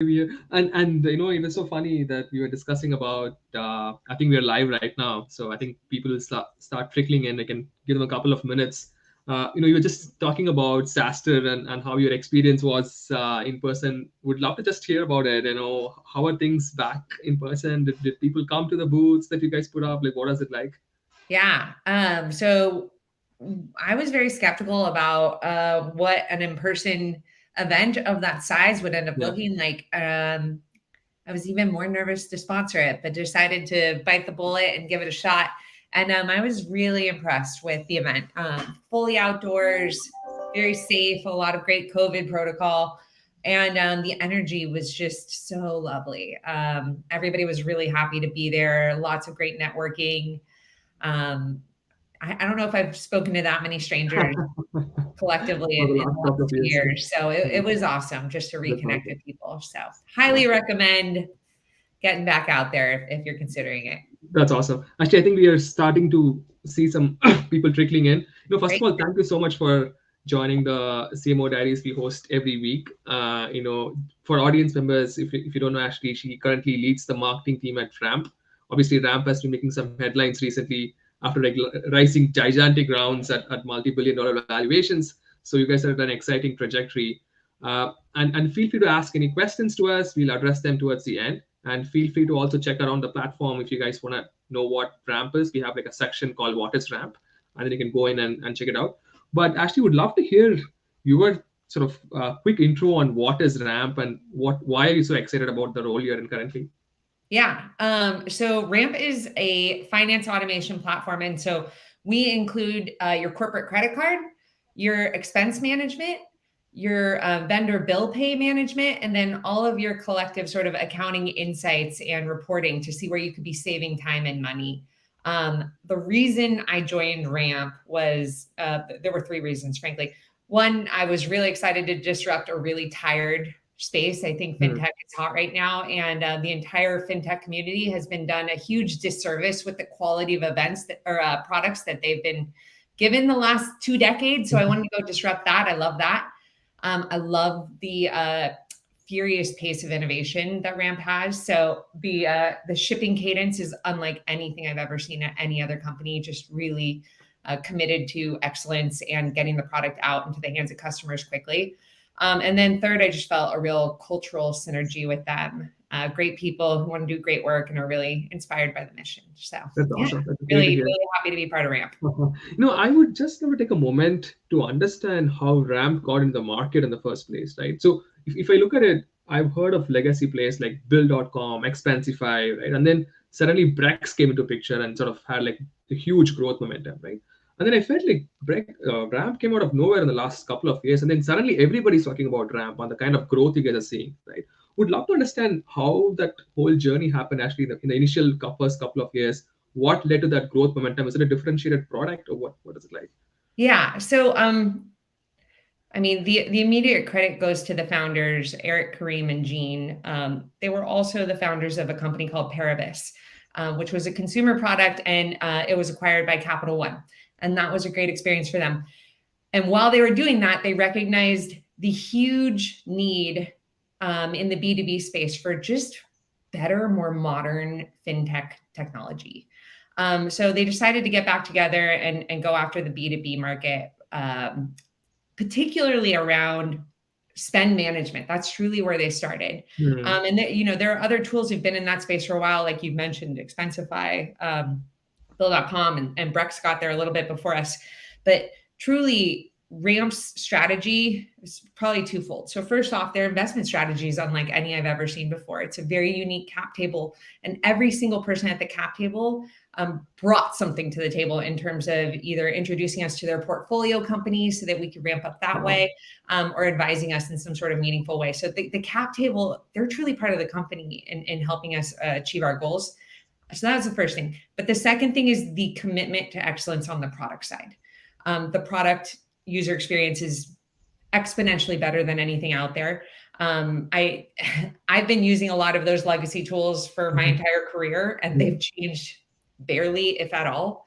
And it was so funny that we were discussing about. I think we are live right now, so I think people will start trickling in. I can give them a couple of minutes. You were just talking about Saster and how your experience was in person. Would love to just hear about it. How are things back in person? Did people come to the booths that you guys put up? Like, what is it like? Yeah. So I was very skeptical about what an in-person event of that size would end up Yeah. looking like. I was even more nervous to sponsor it, but decided to bite the bullet and give it a shot. And I was really impressed with the event. Fully outdoors, very safe, a lot of great COVID protocol. And the energy was just so lovely. Everybody was really happy to be there, lots of great networking. Um, I don't know if I've spoken to that many strangers collectively For the in last the couple of last years. years. So it Yeah. was awesome just to That's reconnect awesome. with people. So highly recommend getting back out there if you're considering it. That's awesome. Actually, I think we are starting to see some people trickling in. First of Great. all, thank you so much for joining the CMO Diaries we host every week. For audience members, if you don't know, Ashley, she currently leads the marketing team at Ramp. Obviously, Ramp has been making some headlines recently after rising gigantic rounds at multi-billion-dollar valuations. So you guys are at an exciting trajectory. And feel free to ask any questions to us. We'll address them towards the end. And feel free to also check around the platform if you guys want to know what Ramp is. We have like a section called What is Ramp? And then you can go in and check it out. But actually, would love to hear your sort of quick intro on what is Ramp and why are you so excited about the role you're in currently? Yeah. So Ramp is a finance automation platform. And so we include your corporate credit card, your expense management, your vendor bill pay management, and then all of your collective sort of accounting insights and reporting to see where you could be saving time and money. The reason I joined Ramp was there were three reasons, frankly. One, I was really excited to disrupt a really tired space. I think Hmm. fintech is hot right now, and the entire fintech community has been done a huge disservice with the quality of events that or products that they've been given the last 2 decades. So I wanted to go disrupt that. I love that. I love the furious pace of innovation that Ramp has. So the shipping cadence is unlike anything I've ever seen at any other company. Just really committed to excellence and getting the product out into the hands of customers quickly. And then third, I just felt a real cultural synergy with them. Great people who want to do great work and are really inspired by the mission. So That's yeah, awesome. That's great to really, hear. really happy to be part of Ramp. I would just never take a moment to understand how Ramp got in the market in the first place, right? So if I look at it, I've heard of legacy players like Bill.com, Expensify, right? And then suddenly Brex came into picture and sort of had like a huge growth momentum, right? And then I felt like Ramp came out of nowhere in the last couple of years, and then suddenly everybody's talking about Ramp and the kind of growth you guys are seeing, right? Would love to understand how that whole journey happened actually in the initial first couple of years. What led to that growth momentum? Is it a differentiated product or what is it like? Yeah. So I mean, the immediate credit goes to the founders, Eric, Kareem, and Gene. They were also the founders of a company called Paribus, which was a consumer product, and it was acquired by Capital One. And that was a great experience for them. And while they were doing that, they recognized the huge need in the B2B space for just better, more modern fintech technology. So they decided to get back together and go after the B2B market. Particularly around spend management. That's truly where they started. Hmm. There are other tools who've been in that space for a while, like you've mentioned, Expensify, Bill.com, and Brex got there a little bit before us. But truly, Ramp's strategy is probably twofold. So first off, their investment strategy is unlike any I've ever seen before. It's a very unique cap table, and every single person at the cap table brought something to the table in terms of either introducing us to their portfolio companies so that we could ramp up that Wow. way, or advising us in some sort of meaningful way. So the cap table, they're truly part of the company in helping us achieve our goals. So that's the first thing. But the second thing is the commitment to excellence on the product side. The product user experience is exponentially better than anything out there. I've been using a lot of those legacy tools for my entire career, and Yeah. they've changed barely, if at all.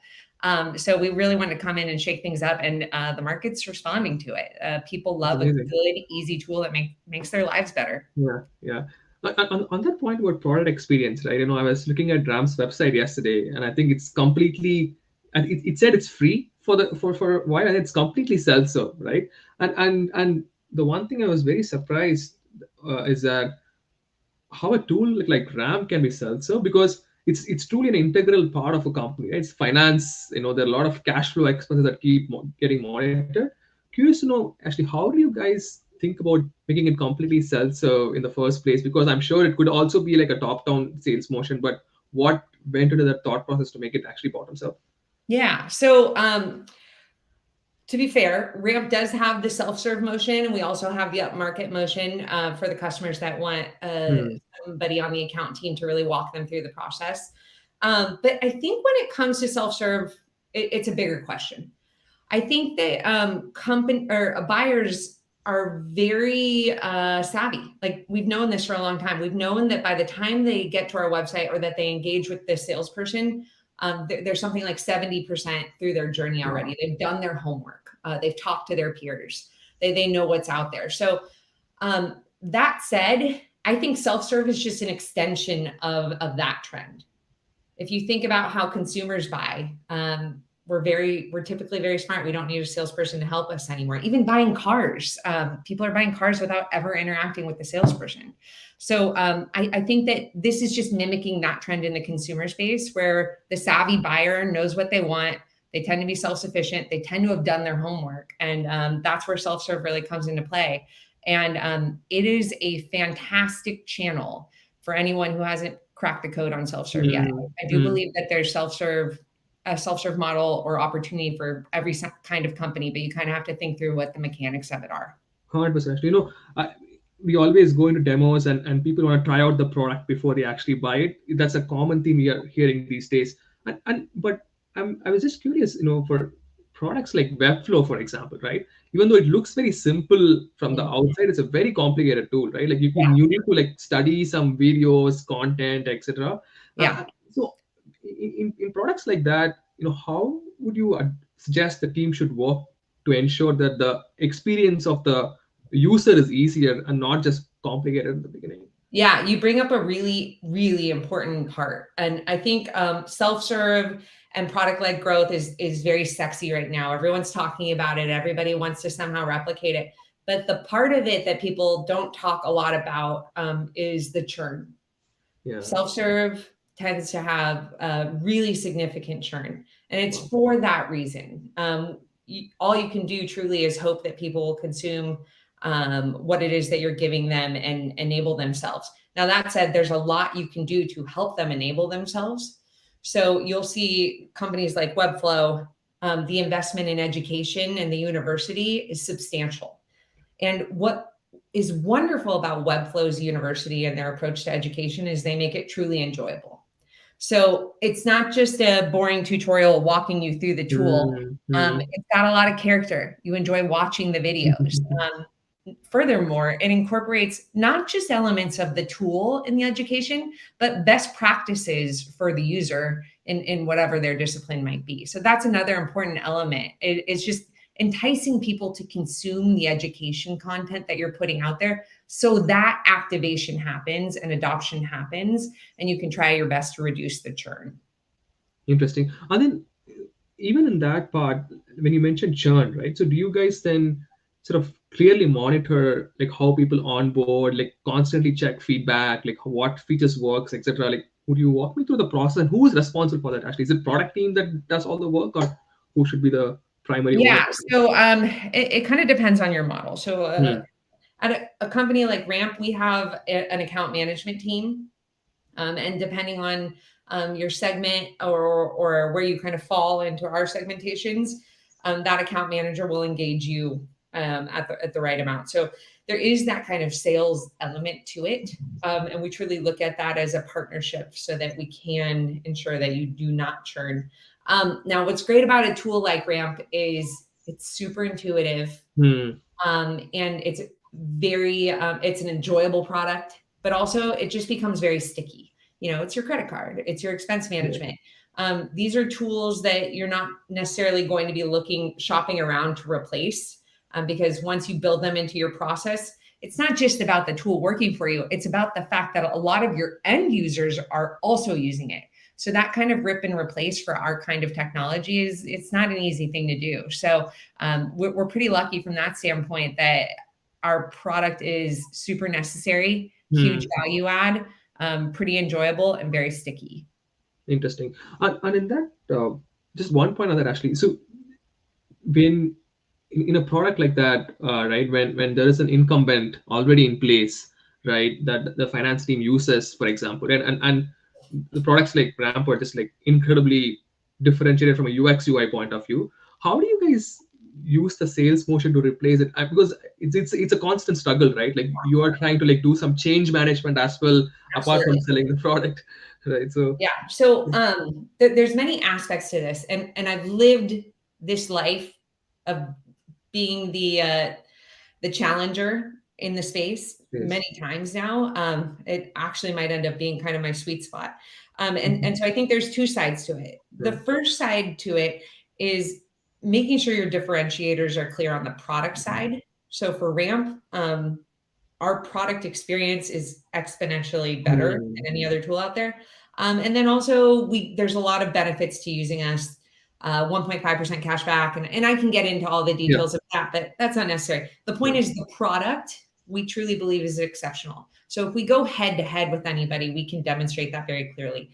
So we really want to come in and shake things up, and the market's responding to it. People That's love a amazing. good, easy tool that makes their lives better. Yeah, yeah. On that point about product experience, right? I was looking at Ram's website yesterday, and I think it's completely, and it said it's free for a while, and it's completely self-serve, right? And the one thing I was very surprised is that how a tool like RAM can be self-serve, because it's truly an integral part of a company, right? It's finance. There are a lot of cash flow expenses that keep getting monitored. Curious to know, actually, how do you guys think about making it completely self-serve in the first place? Because I'm sure it could also be like a top-down sales motion, but what went into that thought process to make it actually bottoms up? Yeah. So to be fair, Ramp does have the self-serve motion, and we also have the upmarket motion for the customers that want Hmm. somebody on the account team to really walk them through the process. But I think when it comes to self-serve, it's a bigger question. I think that company or buyers are very savvy. Like, we've known this for a long time. We've known that by the time they get to our website or that they engage with this salesperson, there's something like 70% through their journey already. Wow. They've done their homework. They've talked to their peers. They know what's out there. So that said, I think self-serve is just an extension of that trend. If you think about how consumers buy, we're typically very smart. We don't need a salesperson to help us anymore. Even buying cars, people are buying cars without ever interacting with the salesperson. So I think that this is just mimicking that trend in the consumer space, where the savvy buyer knows what they want. They tend to be self-sufficient. They tend to have done their homework, and that's where self-serve really comes into play. And it is a fantastic channel for anyone who hasn't cracked the code on self-serve yet. I do Hmm. believe that there's a self-serve model or opportunity for every kind of company, but you kind of have to think through what the mechanics of it are. 100%. We always go into demos, and people want to try out the product before they actually buy it. That's a common theme we are hearing these days. But I was just curious, for products like Webflow, for example, right? Even though it looks very simple from the Mm. outside, it's a very complicated tool, right? Like Yeah, you need to like study some videos, content, etc. yeah. So in products like that, how would you suggest the team should work to ensure that the experience of the user is easier and not just complicated in the beginning? Yeah, you bring up a really, really important part. And I think self-serve and product-led growth is very sexy right now. Everyone's talking about it. Everybody wants to somehow replicate it. But the part of it that people don't talk a lot about is the churn. Yeah. Self-serve tends to have a really significant churn, and it's Wow. for that reason. All you can do truly is hope that people will consume what it is that you're giving them and enable themselves. Now, that said, there's a lot you can do to help them enable themselves. So you'll see companies like Webflow, the investment in education and the university is substantial. And what is wonderful about Webflow's university and their approach to education is they make it truly enjoyable. So it's not just a boring tutorial walking you through the tool. Mm-hmm. It's got a lot of character. You enjoy watching the videos. Furthermore, it incorporates not just elements of the tool in the education, but best practices for the user in whatever their discipline might be. So that's another important element. It's just enticing people to consume the education content that you're putting out there, so that activation happens and adoption happens, and you can try your best to reduce the churn. Interesting. And then even in that part, when you mentioned churn, right? So do you guys then sort of clearly monitor like how people onboard, like constantly check feedback, like what features works, etc.? Like, would you walk me through the process, and who is responsible for that? Actually, is it product team that does all the work, or who should be the primary owner? Yeah, so it kind of depends on your model. So Hmm. at a company like Ramp, we have an account management team. And depending on your segment or where you kind of fall into our segmentations, that account manager will engage you at the right amount. So there is that kind of sales element to it. And we truly look at that as a partnership so that we can ensure that you do not churn. Now, what's great about a tool like Ramp is it's super intuitive, Hmm. and it's an enjoyable product, but also it just becomes very sticky. It's your credit card, it's your expense Yeah. management. These are tools that you're not necessarily going to be shopping around to replace, because once you build them into your process, it's not just about the tool working for you. It's about the fact that a lot of your end users are also using it. So that kind of rip and replace for our kind of technology it's not an easy thing to do. So we're pretty lucky from that standpoint that our product is super necessary, huge value add, pretty enjoyable and very sticky. Interesting. And in that, just one point on that, Ashley. So when in a product like that, right, when there is an incumbent already in place, right, that the finance team uses, for example, and the products like Ramp are just like incredibly differentiated from a UX UI point of view. How do you guys use the sales motion to replace it? Because it's a constant struggle, right? Like you are trying to like do some change management as well, apart from Absolutely. selling the product, right? So Yeah. So there's many aspects to this, and I've lived this life of being the challenger in the space yes. many times now. It actually might end up being kind of my sweet spot. And so I think there's two sides to it. The first side to it is making sure your differentiators are clear on the product side. So for Ramp, our product experience is exponentially better than any other tool out there. And then also there's a lot of benefits to using us. 1.5% cash back. And I can get into all the details of that, but that's not necessary. The point is the product we truly believe is exceptional. So if we go head to head with anybody, we can demonstrate that very clearly.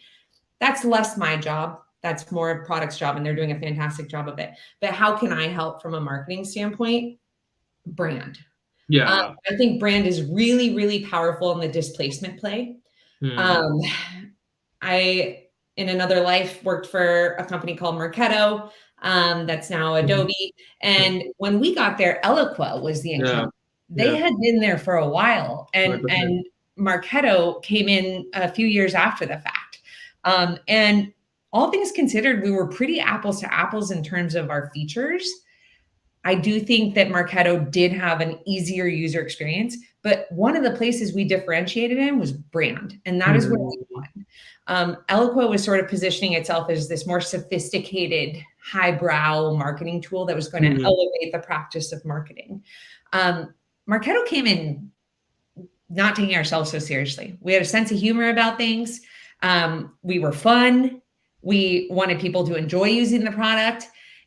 That's less my job. That's more a product's job, and they're doing a fantastic job of it. But how can I help from a marketing standpoint? Brand. Yeah. I think brand is really, really powerful in the displacement play. I, in another life, worked for a company called Marketo, that's now Adobe. And when we got there, Eloqua was the incumbent. They had been there for a while, and Marketo came in a few years after the fact. And all things considered, we were pretty apples to apples in terms of our features. I do think that Marketo did have an easier user experience, but one of the places we differentiated in was brand, and that is where we won. Eloqua was sort of positioning itself as this more sophisticated, highbrow marketing tool that was going to elevate the practice of marketing. Marketo came in not taking ourselves so seriously. We had a sense of humor about things. We were fun. We wanted people to enjoy using the product.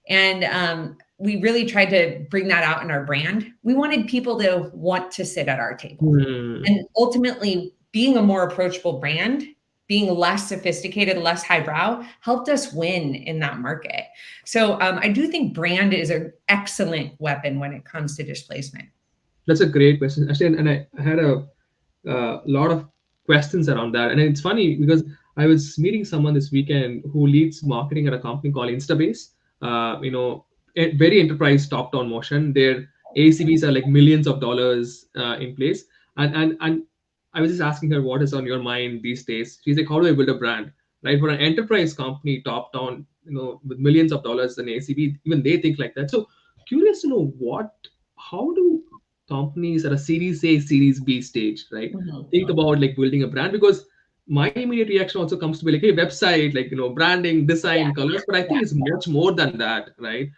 And we really tried to bring that out in our brand. We wanted people to want to sit at our table. And ultimately, being a more approachable brand, being less sophisticated, less highbrow, helped us win in that market. So I do think brand is an excellent weapon when it comes to displacement. That's a great question, actually, and I had a lot of questions around that. And it's funny because I was meeting someone this weekend who leads marketing at a company called Instabase. Very enterprise top-down motion. Their ACVs are like millions of dollars in place. And I was just asking her what is on your mind these days. She's like, how do I build a brand? Right, for an enterprise company, top-down, with millions of dollars in ACV, even they think like that. So curious to know how do companies at a Series A, Series B stage, right, think about like building a brand? Because my immediate reaction also comes to be like, hey, website, like, branding, design, colors, but I think it's much more than that, right?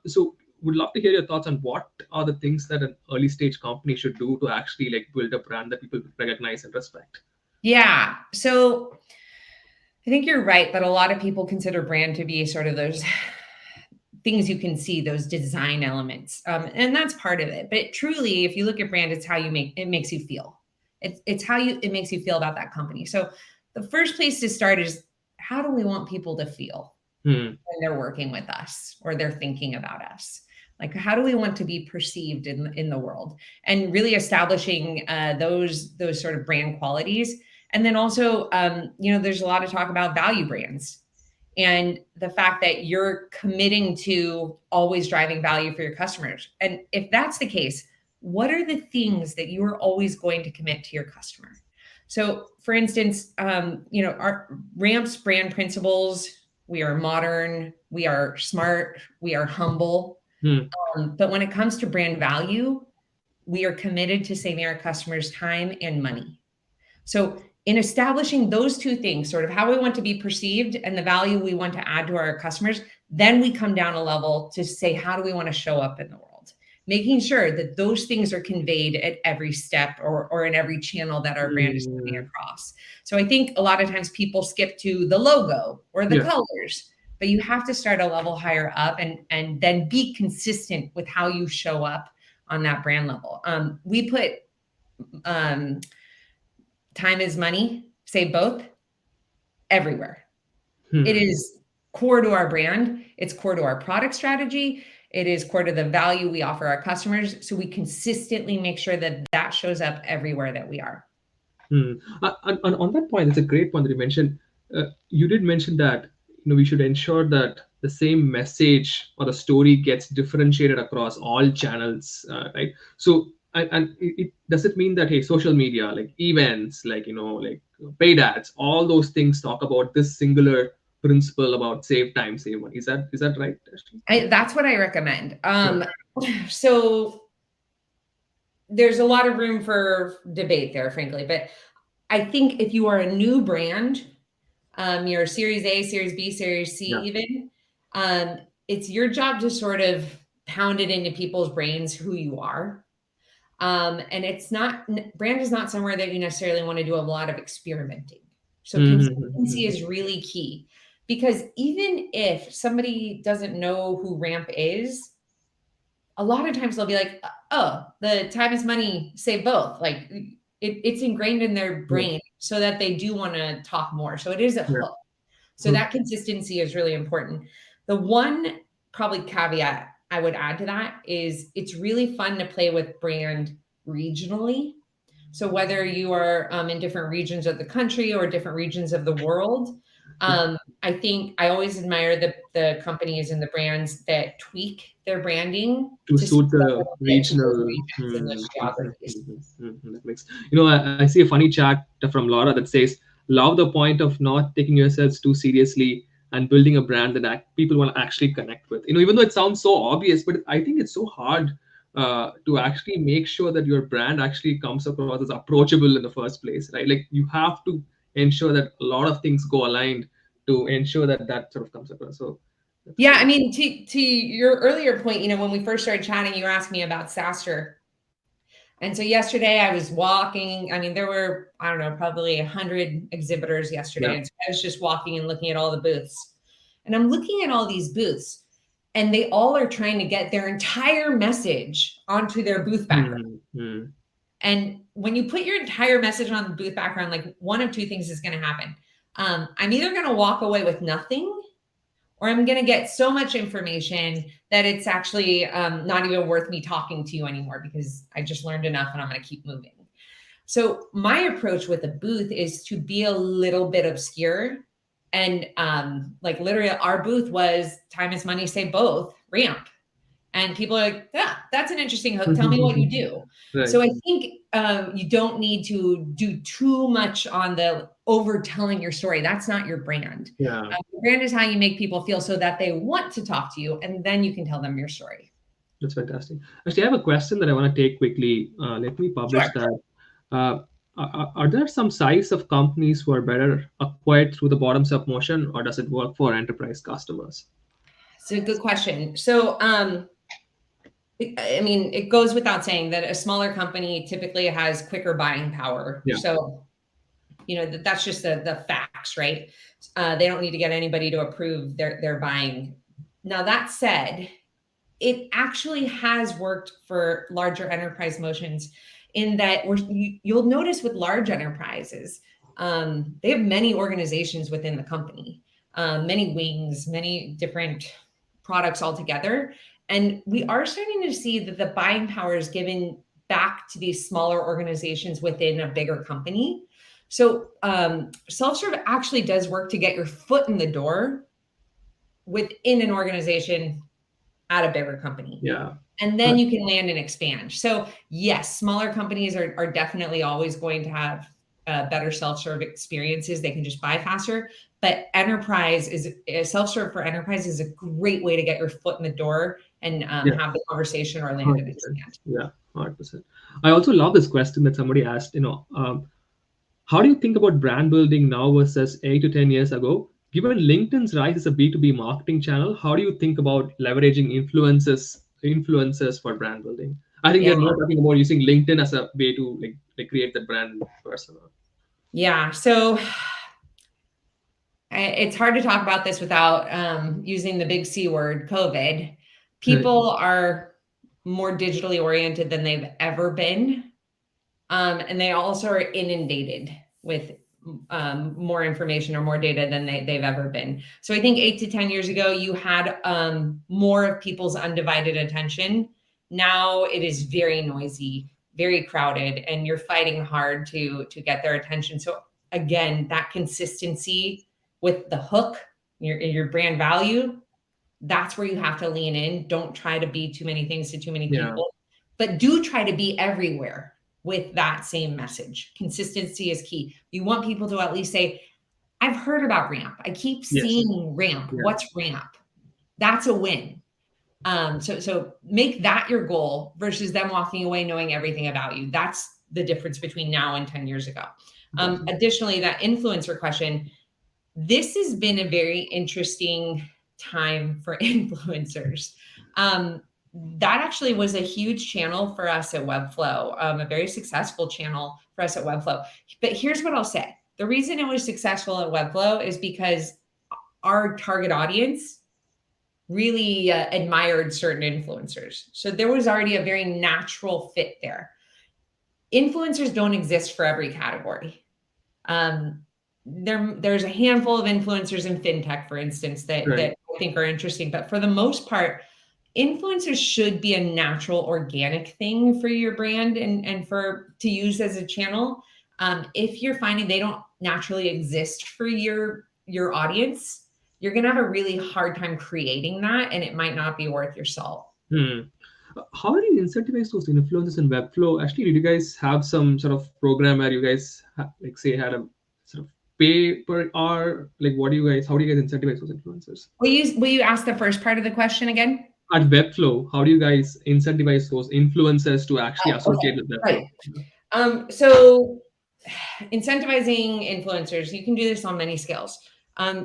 So would love to hear your thoughts on what are the things that an early stage company should do to actually like build a brand that people recognize and respect. Yeah. So I think you're right that a lot of people consider brand to be sort of those things you can see, those design elements. And that's part of it. But truly, if you look at brand, it's how it makes you feel. It's how it makes you feel about that company. So the first place to start is, how do we want people to feel when they're working with us or they're thinking about us? Like, how do we want to be perceived in the world? And really establishing those sort of brand qualities. And then also, there's a lot of talk about value brands and the fact that you're committing to always driving value for your customers. And if that's the case, what are the things that you are always going to commit to your customer? So for instance, our Ramp's brand principles, we are modern, we are smart, we are humble. But when it comes to brand value, we are committed to saving our customers time and money. So in establishing those two things, sort of how we want to be perceived and the value we want to add to our customers, then we come down a level to say, how do we want to show up in the world? making sure that those things are conveyed at every step or in every channel that our brand is coming across. So I think a lot of times people skip to the logo or the colors, but you have to start a level higher up and then be consistent with how you show up on that brand level. We put time is money, save both, everywhere. It is core to our brand. It's core to our product strategy. It is core to the value we offer our customers. So we consistently make sure that that shows up everywhere that we are. And on that point, it's a great point that you mentioned. You did mention that we should ensure that the same message or the story gets differentiated across all channels, right? So, does it mean that, hey, social media, like events, like like paid ads, all those things talk about this singular principle about save time, save money? Is that right, Ashley? That's what I recommend. So there's a lot of room for debate there, frankly, but I think if you are a new brand, you're Series A, Series B, Series C, even, it's your job to sort of pound it into people's brains who you are. And it's not, brand is not somewhere that you necessarily want to do a lot of experimenting. So consistency is really key, because even if somebody doesn't know who Ramp is, a lot of times they'll be like, oh, the time is money, save both. Like it's ingrained in their brain so that they do want to talk more. So it is a hook. So that consistency is really important. The one probably caveat I would add to that is it's really fun to play with brand regionally. So whether you are in different regions of the country or different regions of the world, I think I always admire the companies and the brands that tweak their branding to suit the regional geographies. That makes, I see a funny chat from Laura that says, love the point of not taking yourselves too seriously and building a brand that people want to actually connect with. Even though it sounds so obvious, but I think it's so hard to actually make sure that your brand actually comes across as approachable in the first place, right? Like you have to ensure that a lot of things go aligned to ensure that that sort of comes across. So yeah, I mean, to your earlier point, when we first started chatting, you asked me about SaaStr. And so yesterday I was walking. I mean, there were, I don't know, probably 100 exhibitors yesterday. And so I was just walking and looking at all the booths. And I'm looking at all these booths, and they all are trying to get their entire message onto their booth background. And when you put your entire message on the booth background, like one of two things is going to happen. I'm either going to walk away with nothing, or I'm going to get so much information that it's actually not even worth me talking to you anymore, because I just learned enough and I'm going to keep moving. So my approach with a booth is to be a little bit obscure. And like literally our booth was time is money, save both, Ramp. And people are like, yeah, that's an interesting hook. Tell me what you do. Right. So I think you don't need to do too much on the over telling your story. That's not your brand. Yeah. Your brand is how you make people feel so that they want to talk to you, and then you can tell them your story. That's fantastic. Actually, I have a question that I want to take quickly. Let me publish that. Are there some size of companies who are better acquired through the bottoms-up motion, or does it work for enterprise customers? It's a good question. So, I mean, it goes without saying that a smaller company typically has quicker buying power. Yeah. So, that's just the facts, right? They don't need to get anybody to approve their buying. Now, that said, it actually has worked for larger enterprise motions in that you'll notice with large enterprises, they have many organizations within the company, many wings, many different products all together. And we are starting to see that the buying power is given back to these smaller organizations within a bigger company. So self-serve actually does work to get your foot in the door within an organization at a bigger company. Yeah. And then you can land and expand. So yes, smaller companies are definitely always going to have better self-serve experiences. They can just buy faster. But self-serve for enterprise is a great way to get your foot in the door and have the conversation or land and expand. Yeah, 100%. I also love this question that somebody asked, how do you think about brand building now versus 8 to 10 years ago? Given LinkedIn's rise as a B2B marketing channel, how do you think about leveraging influencers influencers for brand building? I think Yeah. they're more talking about using LinkedIn as a way to like create that brand persona. Yeah. So it's hard to talk about this without using the big C word, COVID. People are more digitally oriented than they've ever been. And they also are inundated with more information or more data than they've ever been. So I think 8 to 10 years ago, you had more of people's undivided attention. Now it is very noisy, very crowded, and you're fighting hard to get their attention. So again, that consistency with the hook, your brand value, that's where you have to lean in. Don't try to be too many things to too many people, but do try to be everywhere with that same message. Consistency is key. You want people to at least say, I've heard about Ramp. I keep seeing Ramp. Yeah. What's Ramp? That's a win. So make that your goal versus them walking away knowing everything about you. That's the difference between now and 10 years ago. Additionally, that influencer question, this has been a very interesting time for influencers. That actually was a huge channel for us at Webflow, a very successful channel for us at Webflow. But here's what I'll say. The reason it was successful at Webflow is because our target audience really admired certain influencers. So there was already a very natural fit there. Influencers don't exist for every category. There's a handful of influencers in fintech, for instance, that I think are interesting. But for the most part, influencers should be a natural, organic thing for your brand and for to use as a channel. If you're finding they don't naturally exist for your audience, you're going to have a really hard time creating that, and it might not be worth your salt. How do you incentivize those influencers in Webflow? Actually, did you guys have some sort of program where you guys like say had a sort of pay per hour? Like, how do you guys incentivize those influencers? Will you ask the first part of the question again? At Webflow, how do you guys incentivize those influencers to actually associate with Webflow? Right. So incentivizing influencers, you can do this on many scales.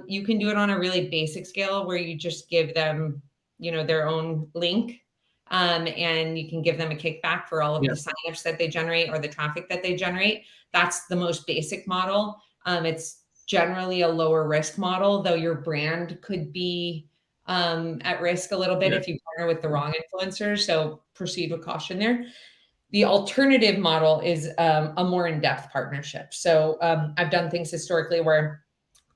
You can do it on a really basic scale where you just give them, their own link, and you can give them a kickback for all of the signups that they generate or the traffic that they generate. That's the most basic model. It's generally a lower risk model, though your brand could be at risk a little bit if you partner with the wrong influencers. So proceed with caution there. The alternative model is a more in-depth partnership. So I've done things historically where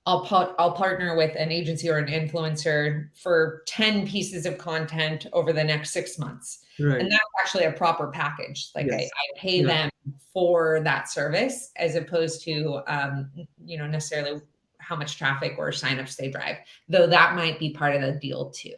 I'll partner with an agency or an influencer for 10 pieces of content over the next 6 months. And that's actually a proper package. Like I pay them for that service as opposed to, necessarily how much traffic or signups they drive, though that might be part of the deal too.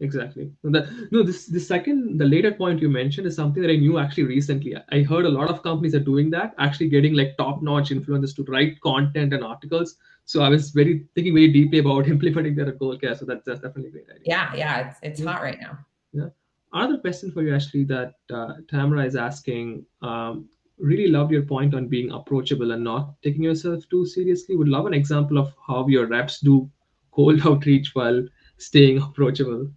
Exactly. The later point you mentioned is something that I knew actually recently. I heard a lot of companies are doing that, actually getting like top-notch influencers to write content and articles. So I was thinking very deeply about implementing that at Goldcast. So that's definitely a great idea. Yeah, it's hot right now. Yeah. Another question for you, Ashley, that Tamara is asking. Really loved your point on being approachable and not taking yourself too seriously. Would love an example of how your reps do cold outreach while staying approachable.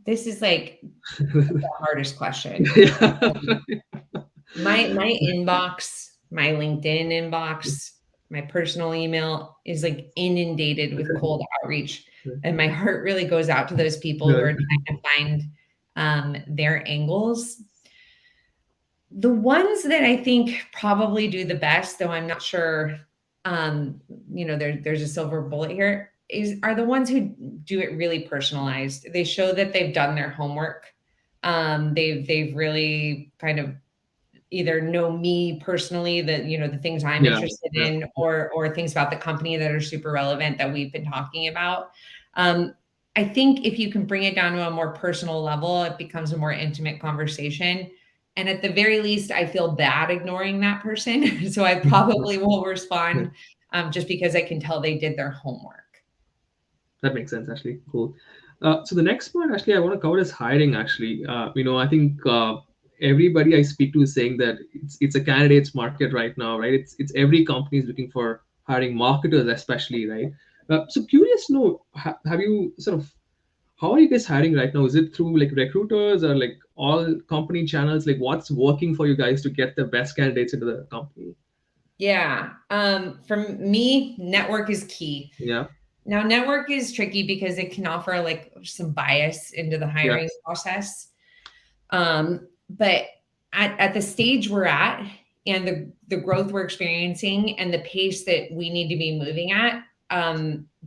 This is like the hardest question. My inbox, my LinkedIn inbox, my personal email is like inundated with cold outreach. And my heart really goes out to those people who are trying to find their angles. The ones that I think probably do the best, though I'm not sure, there's a silver bullet here, are the ones who do it really personalized. They show that they've done their homework. They've really kind of either know me personally, the things I'm interested in, or things about the company that are super relevant that we've been talking about. I think if you can bring it down to a more personal level, it becomes a more intimate conversation. And at the very least, I feel bad ignoring that person. So I probably will respond just because I can tell they did their homework. That makes sense, Ashley. Cool. So the next point, actually, I want to cover is hiring. Actually, I think everybody I speak to is saying that it's a candidates market right now, right? It's every company is looking for hiring marketers, especially, right? So curious to know, have you sort of how are you guys hiring right now? Is it through like recruiters or like all company channels? Like what's working for you guys to get the best candidates into the company? Yeah. For me, network is key. Yeah. Now, network is tricky because it can offer like some bias into the hiring Yes. process. But at the stage we're at and the growth we're experiencing and the pace that we need to be moving at,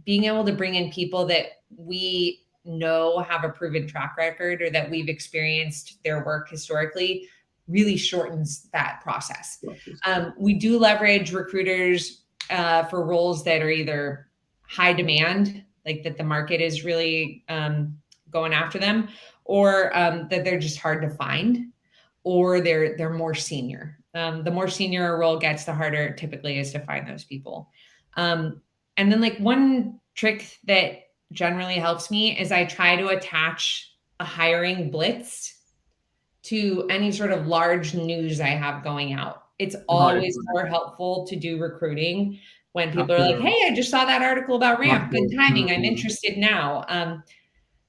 being able to bring in people that we know have a proven track record or that we've experienced their work historically really shortens that process. We do leverage recruiters for roles that are either high demand, like that the market is really going after them, or that they're just hard to find, or they're more senior. The more senior a role gets, the harder it typically is to find those people. And then like one trick that generally helps me is I try to attach a hiring blitz to any sort of large news I have going out. It's Got it. always more helpful to do recruiting when people are like, After hey, I just saw that article about Ramp. after Good timing. I'm mm, interested now.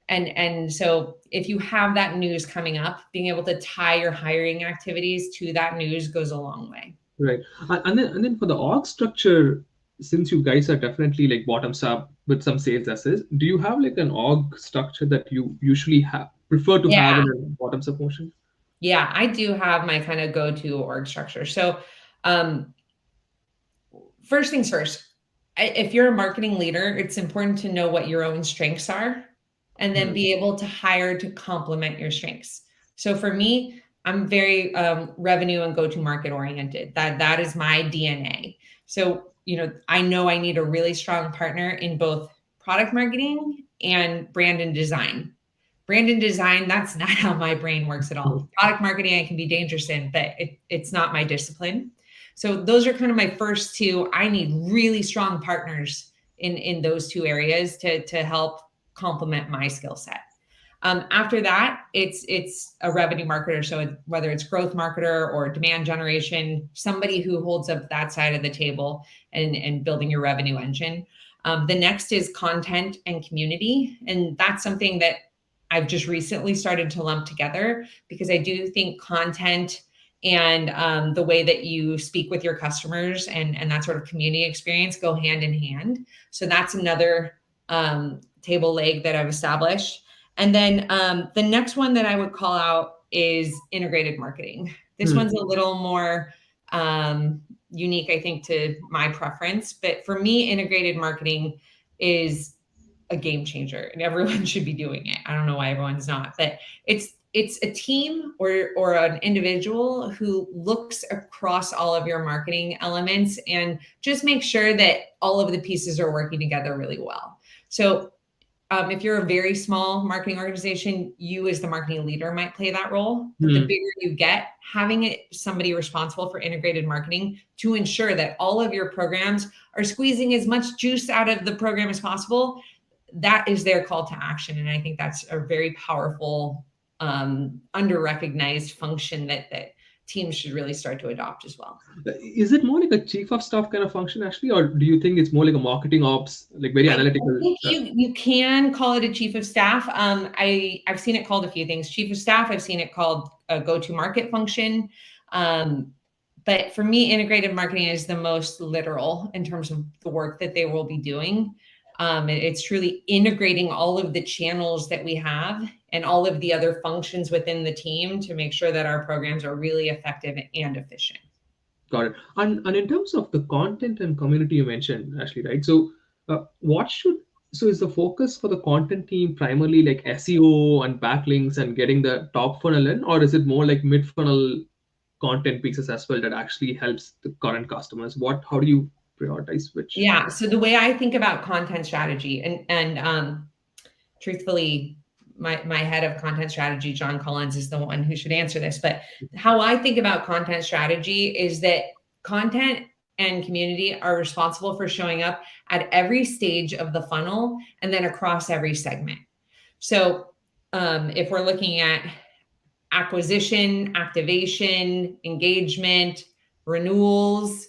And so if you have that news coming up, being able to tie your hiring activities to that news goes a long way. right. And then for the org structure, since you guys are definitely like bottoms up with some sales assets, do you have like an org structure that you usually have prefer to have Yeah. in a bottoms up motion? Yeah, I do have my kind of go-to org structure. So um, first things first, if you're a marketing leader, it's important to know what your own strengths are and then Hmm. be able to hire to complement your strengths. So for me, I'm very revenue and go-to-market oriented. That is my DNA. So, I know I need a really strong partner in both product marketing and brand and design. Brand and design, that's not how my brain works at all. Product marketing, I can be dangerous in, but it's not my discipline. So those are kind of my first two. I need really strong partners in those two areas to help complement my skill set. After that, it's a revenue marketer. So whether it's growth marketer or demand generation, somebody who holds up that side of the table and building your revenue engine. The next is content and community. And that's something that I've just recently started to lump together because I do think content and the way that you speak with your customers and that sort of community experience go hand in hand. So that's another table leg that I've established. And then the next one that I would call out is integrated marketing. This Hmm. one's a little more unique, I think, to my preference. But for me, integrated marketing is a game changer and everyone should be doing it. I don't know why everyone's not, but it's a team or an individual who looks across all of your marketing elements and just make sure that all of the pieces are working together really well. So if you're a very small marketing organization, you as the marketing leader might play that role. But the Hmm. bigger you get, having somebody responsible for integrated marketing to ensure that all of your programs are squeezing as much juice out of the program as possible, that is their call to action. And I think that's a very powerful, under-recognized function that teams should really start to adopt as well. Is it more like a chief of staff kind of function actually, or do you think it's more like a marketing ops, like very I analytical? think you can call it a chief of staff. I've seen it called a few things. Chief of staff, I've seen it called a go-to-market function. But for me, integrated marketing is the most literal in terms of the work that they will be doing. It's truly integrating all of the channels that we have and all of the other functions within the team to make sure that our programs are really effective and efficient. Got it. And in terms of the content and community you mentioned, Ashley, right? So, what should so is the focus for the content team primarily like SEO and backlinks and getting the top funnel in, or is it more like mid funnel content pieces as well that actually helps the current customers? How do you prioritize which? Yeah. So the way I think about content strategy and truthfully, my head of content strategy, John Collins, is the one who should answer this. But how I think about content strategy is that content and community are responsible for showing up at every stage of the funnel and then across every segment. So if we're looking at acquisition, activation, engagement, renewals,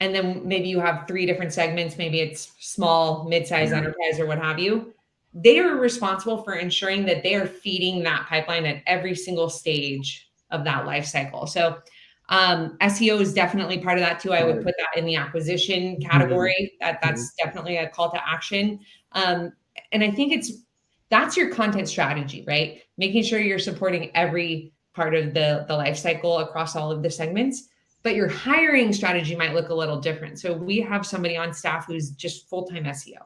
and then maybe you have three different segments, maybe it's small, mid-size Yeah. enterprise or what have you. they are responsible for ensuring that they are feeding that pipeline at every single stage of that life cycle. So SEO is definitely part of that too. I would put that in the acquisition category. That's definitely a call to action. And I think that's your content strategy, right? Making sure you're supporting every part of the life cycle across all of the segments. But your hiring strategy might look a little different. So we have somebody on staff who's just full-time SEO.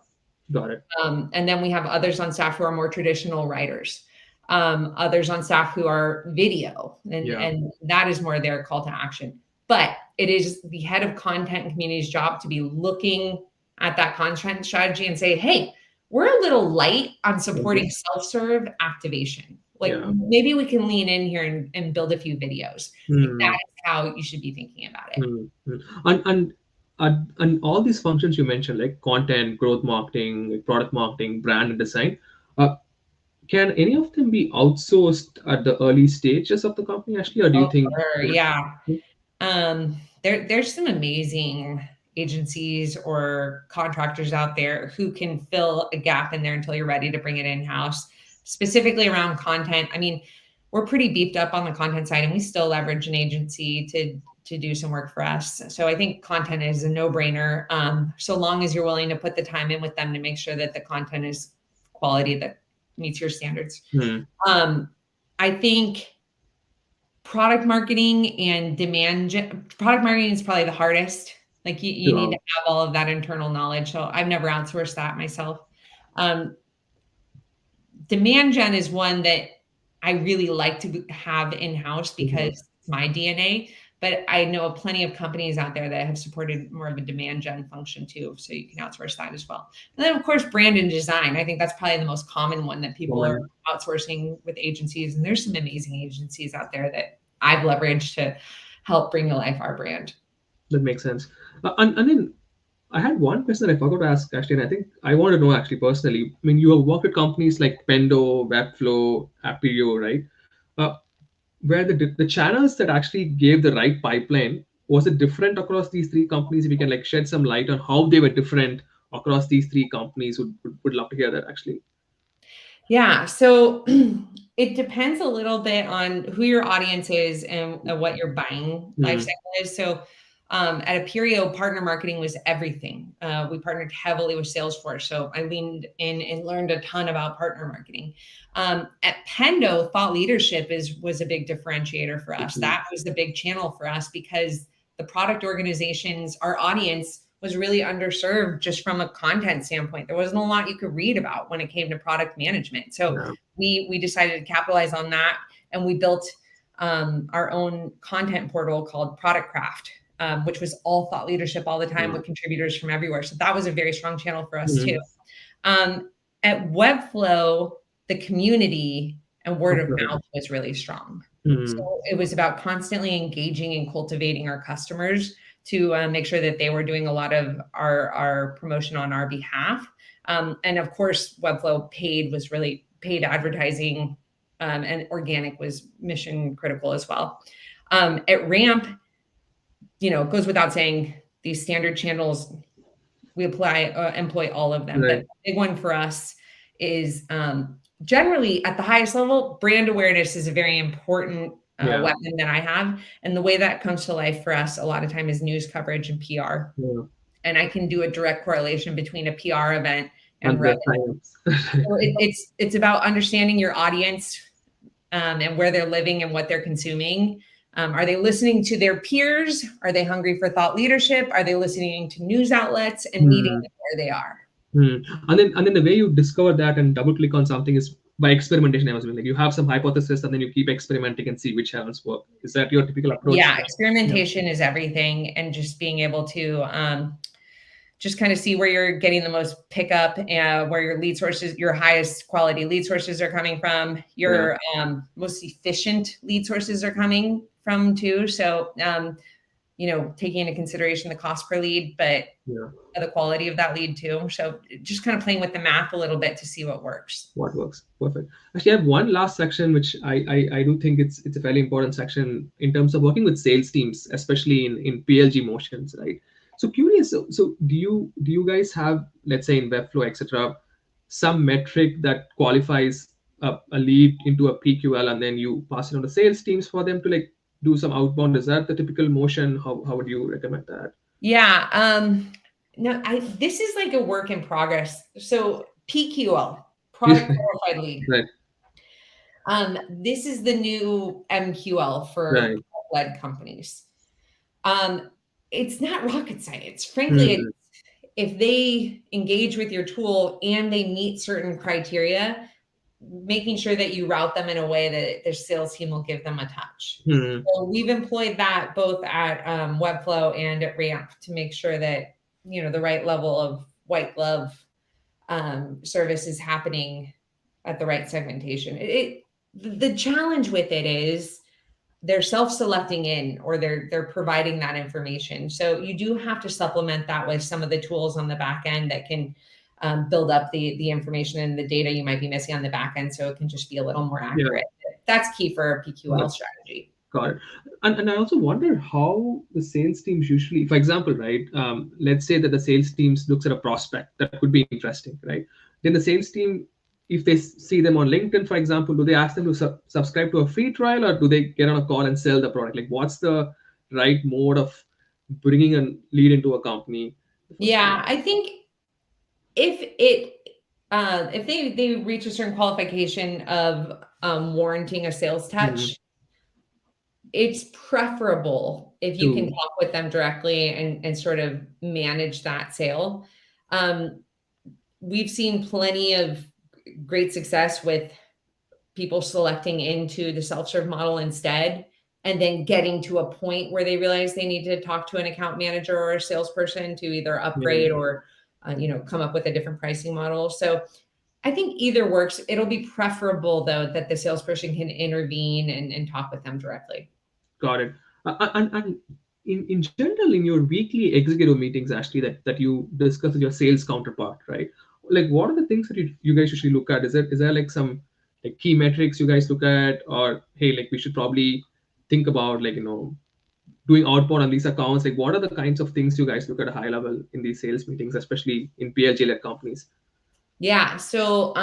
Got it. And then we have others on staff who are more traditional writers. Others on staff who are video, and that is more their call to action. But it is the head of content and community's job to be looking at that content strategy and say, hey, we're a little light on supporting self-serve activation. Like maybe we can lean in here and build a few videos. Like that is how you should be thinking about it. And all these functions you mentioned, like content, growth marketing, product marketing, brand and design, can any of them be outsourced at the early stages of the company, actually, or do you think? Sure. Yeah. There's some amazing agencies or contractors out there who can fill a gap in there until you're ready to bring it in-house, specifically around content. I mean, we're pretty beefed up on the content side, and we still leverage an agency to do some work for us. So I think content is a no-brainer, so long as you're willing to put the time in with them to make sure that the content is quality that meets your standards. I think product marketing and product marketing is probably the hardest. Like you need to have all of that internal knowledge. So I've never outsourced that myself. Demand gen is one that I really like to have in-house because it's my DNA. But I know plenty of companies out there that have supported more of a demand gen function too. So you can outsource that as well. And then of course, brand and design. I think that's probably the most common one that people are outsourcing with agencies. And there's some amazing agencies out there that I've leveraged to help bring to life our brand. That makes sense. And then I had one question that I forgot to ask, actually, and I think I want to know actually personally. I mean, you have worked with companies like Pendo, Webflow, Appio, right? Where the channels that actually gave the right pipeline, was it different across these three companies? If you can like shed some light on how they were different across these three companies, would love to hear that actually. Yeah, so it depends a little bit on who your audience is and what your buying life cycle is. So at Appio, partner marketing was everything. We partnered heavily with Salesforce. So I leaned in and learned a ton about partner marketing. At Pendo, thought leadership was a big differentiator for us. That was the big channel for us because the product organizations, our audience was really underserved just from a content standpoint. There wasn't a lot you could read about when it came to product management. So we decided to capitalize on that. And we built our own content portal called Product Craft, which was all thought leadership all the time with contributors from everywhere. So that was a very strong channel for us too. At Webflow, the community and word of mouth was really strong. So it was about constantly engaging and cultivating our customers to make sure that they were doing a lot of our promotion on our behalf. And of course, Webflow paid advertising and organic was mission critical as well. At Ramp, it goes without saying, these standard channels, we employ all of them. But the big one for us is generally at the highest level, brand awareness is a very important weapon that I have. And the way that comes to life for us a lot of time is news coverage and PR. And I can do a direct correlation between a PR event and revenue. So it's about understanding your audience and where they're living and what they're consuming. Are they listening to their peers? Are they hungry for thought leadership? Are they listening to news outlets and meeting them where they are? And then the way you discover that and double click on something is by experimentation. I was like, you have some hypothesis and then you keep experimenting and see which channels work. Is that your typical approach? Yeah, experimentation is everything, and just being able to just kind of see where you're getting the most pickup and where your lead sources, your highest quality lead sources are coming from, your most efficient lead sources are coming from too. So, taking into consideration the cost per lead, but the quality of that lead too. So just kind of playing with the math a little bit to see what works. What works. Perfect. Actually, I have one last section, which I do think it's a fairly important section in terms of working with sales teams, especially in PLG motions, right? So curious. So do you guys have, let's say in Webflow, etc., some metric that qualifies a lead into a PQL, and then you pass it on to sales teams for them to like do some outbound? Is that the typical motion? How would you recommend that? Yeah. No, this is like a work in progress. So PQL, product qualified lead. Right. This is the new MQL for Right. led companies. It's not rocket science. Frankly, Hmm. if they engage with your tool and they meet certain criteria, making sure that you route them in a way that their sales team will give them a touch. Hmm. So we've employed that both at Webflow and at Ramp to make sure that, you know, the right level of white glove service is happening at the right segmentation. The challenge with it is they're self-selecting in, or they're providing that information. So you do have to supplement that with some of the tools on the back end that can build up the information and the data you might be missing on the back end, so it can just be a little more accurate. Yeah. That's key for a PQL strategy. Got it. And I also wonder how the sales teams usually, for example, right, let's say that the sales teams looks at a prospect that could be interesting, right? Then the sales team, if they see them on LinkedIn, for example, do they ask them to subscribe to a free trial, or do they get on a call and sell the product? Like, what's the right mode of bringing a lead into a company? Yeah, I think if they reach a certain qualification of warranting a sales touch, it's preferable if you can talk with them directly and sort of manage that sale. We've seen plenty of great success with people selecting into the self-serve model instead, and then getting to a point where they realize they need to talk to an account manager or a salesperson to either upgrade or come up with a different pricing model. So I think either works. It'll be preferable, though, that the salesperson can intervene and talk with them directly. Got it. And in general, in your weekly executive meetings, actually, that you discuss with your sales counterpart, right? Like, what are the things that you guys usually look at? Is there like some like key metrics you guys look at, or hey, like we should probably think about like doing outbound on these accounts? Like, what are the kinds of things you guys look at a high level in these sales meetings, especially in PLG-led companies? Yeah. So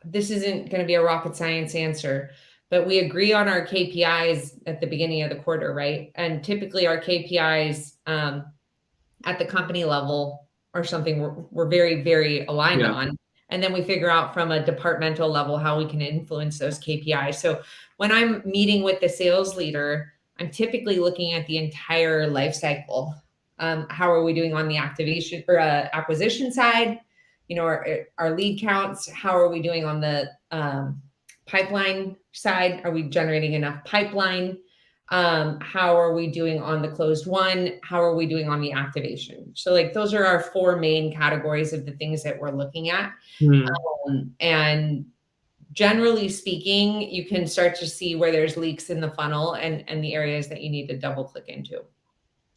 this isn't going to be a rocket science answer, but we agree on our KPIs at the beginning of the quarter, right? And typically our KPIs at the company level are something we're very, very aligned on. And then we figure out from a departmental level how we can influence those KPIs. So when I'm meeting with the sales leader, I'm typically looking at the entire life cycle. How are we doing on the activation or acquisition side? Our lead counts. How are we doing on the pipeline side? Are we generating enough pipeline? How are we doing on the closed one? How are we doing on the activation? So like those are our four main categories of the things that we're looking at. And generally speaking, you can start to see where there's leaks in the funnel and the areas that you need to double click into.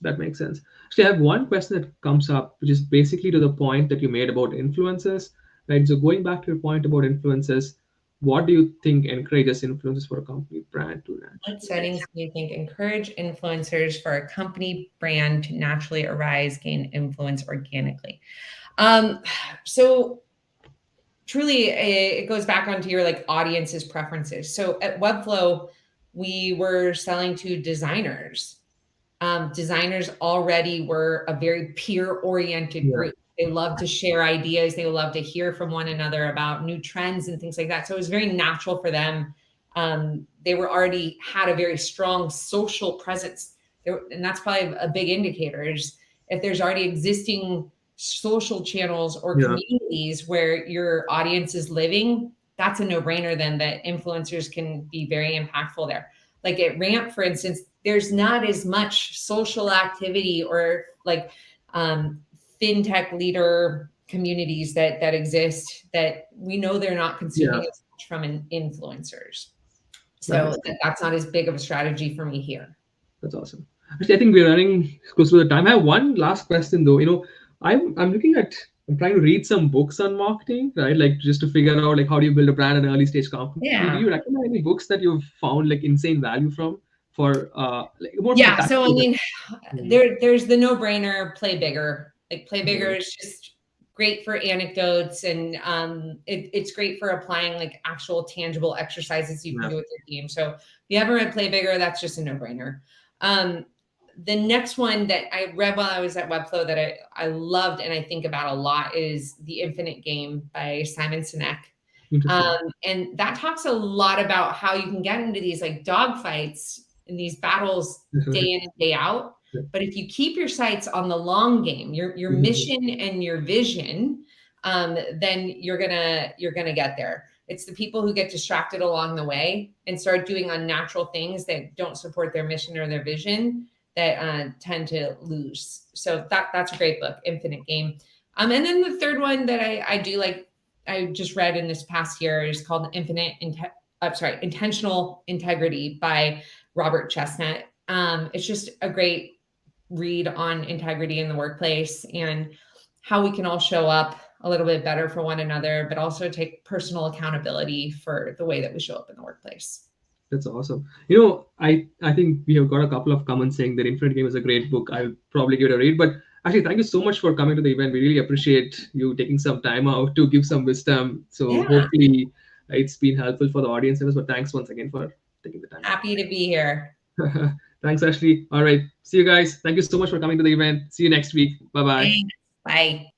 That makes sense. Actually, I have one question that comes up, which is basically to the point that you made about influencers, right? So going back to your point about influencers, what do you think encourages influencers for a company brand to naturally? What settings do you think encourage influencers for a company brand to naturally arise, gain influence organically? So truly, it goes back onto your like audience's preferences. So at Webflow, we were selling to designers. Designers already were a very peer-oriented group. They love to share ideas. They love to hear from one another about new trends and things like that. So it was very natural for them. They were already had a very strong social presence. And that's probably a big indicator is if there's already existing social channels or communities where your audience is living, that's a no-brainer then that influencers can be very impactful there. Like at Ramp, for instance, there's not as much social activity or like fintech leader communities that exist that we know they're not consuming as much from influencers. So that's not as big of a strategy for me here. That's awesome. Actually, I think we're running close to the time. I have one last question though. I'm trying to read some books on marketing, right? Like just to figure out like how do you build a brand in an early stage company. Yeah. Do you recommend any books that you've found like insane value from for So I mean, there's the no-brainer, play bigger. Like play bigger is just great for anecdotes, and it's great for applying like actual tangible exercises you can do with your team. So if you ever read Play Bigger, that's just a no-brainer. The next one that I read while I was at Webflow that I loved and I think about a lot is The Infinite Game by Simon Sinek. And that talks a lot about how you can get into these like dogfights in these battles day in and day out. But if you keep your sights on the long game, your mission and your vision, then you're gonna get there. It's the people who get distracted along the way and start doing unnatural things that don't support their mission or their vision that tend to lose. So that's a great book, Infinite Game. And then the third one that I do like, I just read in this past year is called Intentional Integrity by Robert Chestnut. It's just a great read on integrity in the workplace and how we can all show up a little bit better for one another, but also take personal accountability for the way that we show up in the workplace. That's awesome. I think we have got a couple of comments saying that Infinite Game is a great book. I'll probably give it a read. But actually, thank you so much for coming to the event. We really appreciate you taking some time out to give some wisdom. So hopefully it's been helpful for the audience members. But thanks once again for taking the time. Happy to be here. Thanks, Ashley. All right. See you guys. Thank you so much for coming to the event. See you next week. Bye-bye. Thanks. Bye.